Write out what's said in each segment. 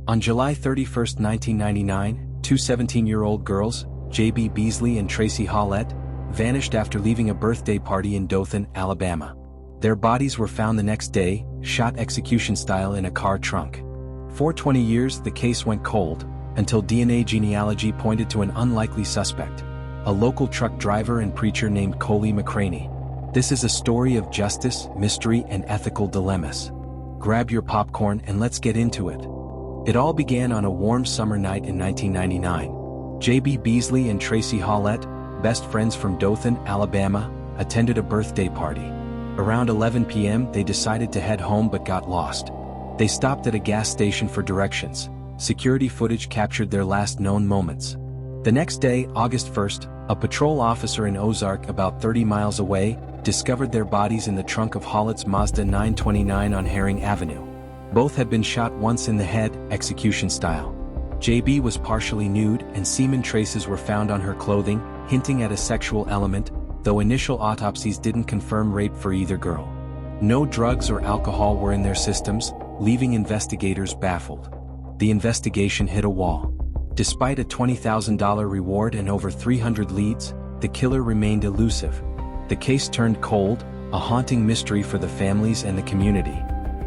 On July 31, 1999, two 17-year-old girls, J.B. Beasley and Tracie Hawlett, vanished after leaving a birthday party in Dothan, Alabama. Their bodies were found the next day, shot execution-style in a car trunk. For 20 years the case went cold, until DNA genealogy pointed to an unlikely suspect, a local truck driver and preacher named Coley McCraney. This is a story of justice, mystery, and ethical dilemmas. Grab your popcorn and let's get into it. It all began on a warm summer night in 1999. J.B. Beasley and Tracie Hawlett, best friends from Dothan, Alabama, attended a birthday party. Around 11 p.m. they decided to head home but got lost. They stopped at a gas station for directions. Security footage captured their last known moments. The next day, August 1st, a patrol officer in Ozark, about 30 miles away, discovered their bodies in the trunk of Hawlett's Mazda 929 on Herring Avenue. Both had been shot once in the head, execution style. JB was partially nude and semen traces were found on her clothing, hinting at a sexual element, though initial autopsies didn't confirm rape for either girl. No drugs or alcohol were in their systems, leaving investigators baffled. The investigation hit a wall. Despite a $20,000 reward and over 300 leads, the killer remained elusive. The case turned cold, a haunting mystery for the families and the community.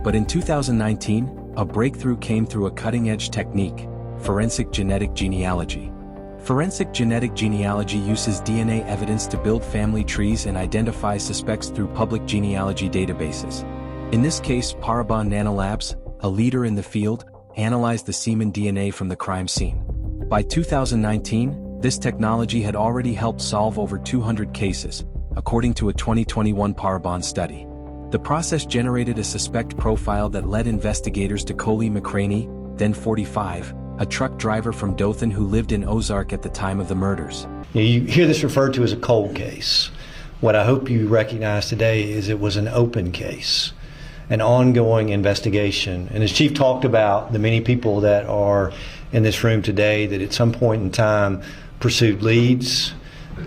But in 2019, a breakthrough came through a cutting-edge technique: forensic genetic genealogy. Forensic genetic genealogy uses DNA evidence to build family trees and identify suspects through public genealogy databases. In this case, Parabon Nanolabs, a leader in the field, analyzed the semen DNA from the crime scene. By 2019, this technology had already helped solve over 200 cases, according to a 2021 Parabon study. The process generated a suspect profile that led investigators to Coley McCraney, then 45, a truck driver from Dothan who lived in Ozark at the time of the murders. You hear this referred to as a cold case. What I hope you recognize today is it was an open case, an ongoing investigation. And as Chief talked about, the many people that are in this room today that at some point in time pursued leads,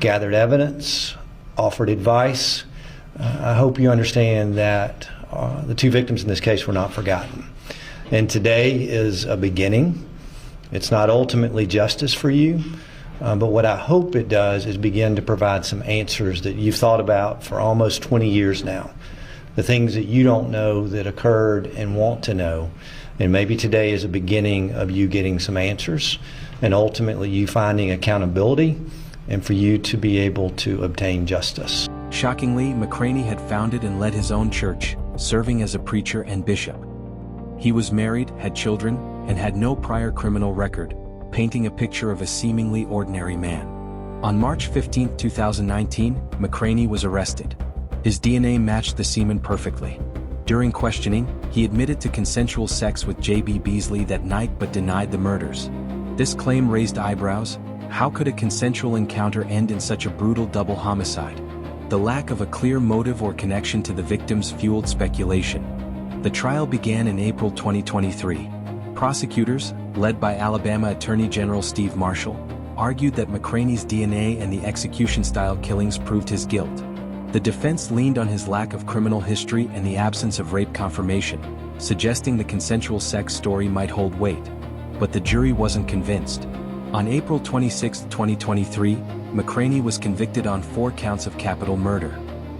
gathered evidence, offered advice, I hope you understand that the two victims in this case were not forgotten. And today is a beginning. It's not ultimately justice for you, but what I hope it does is begin to provide some answers that you've thought about for almost 20 years now. The things that you don't know that occurred and want to know. And maybe today is a beginning of you getting some answers and ultimately you finding accountability and for you to be able to obtain justice. Shockingly, McCraney had founded and led his own church, serving as a preacher and bishop. He was married, had children, and had no prior criminal record, painting a picture of a seemingly ordinary man. On March 15, 2019, McCraney was arrested. His DNA matched the semen perfectly. During questioning, he admitted to consensual sex with J.B. Beasley that night but denied the murders. This claim raised eyebrows. How could a consensual encounter end in such a brutal double homicide? The lack of a clear motive or connection to the victims fueled speculation. The trial began in April 2023. Prosecutors, led by Alabama Attorney General Steve Marshall, argued that McCraney's DNA and the execution-style killings proved his guilt. The defense leaned on his lack of criminal history and the absence of rape confirmation, suggesting the consensual sex story might hold weight. But the jury wasn't convinced. On April 26, 2023, McCraney was convicted on 4 counts of capital murder.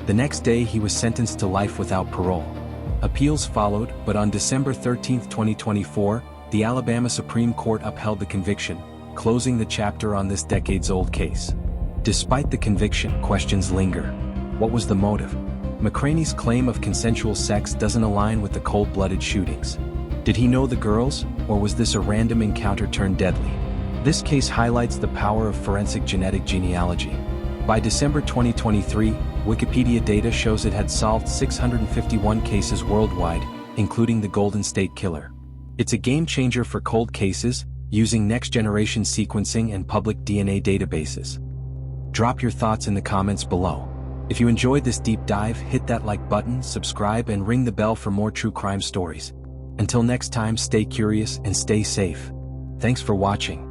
The next day he was sentenced to life without parole. Appeals followed, but on December 13, 2024, the Alabama Supreme Court upheld the conviction, closing the chapter on this decades-old case. Despite the conviction, questions linger. What was the motive? McCraney's claim of consensual sex doesn't align with the cold-blooded shootings. Did he know the girls, or was this a random encounter turned deadly? This case highlights the power of forensic genetic genealogy. By December 2023, Wikipedia data shows it had solved 651 cases worldwide, including the Golden State Killer. It's a game-changer for cold cases, using next-generation sequencing and public DNA databases. Drop your thoughts in the comments below. If you enjoyed this deep dive, hit that like button, subscribe, and ring the bell for more true crime stories. Until next time, stay curious and stay safe. Thanks for watching.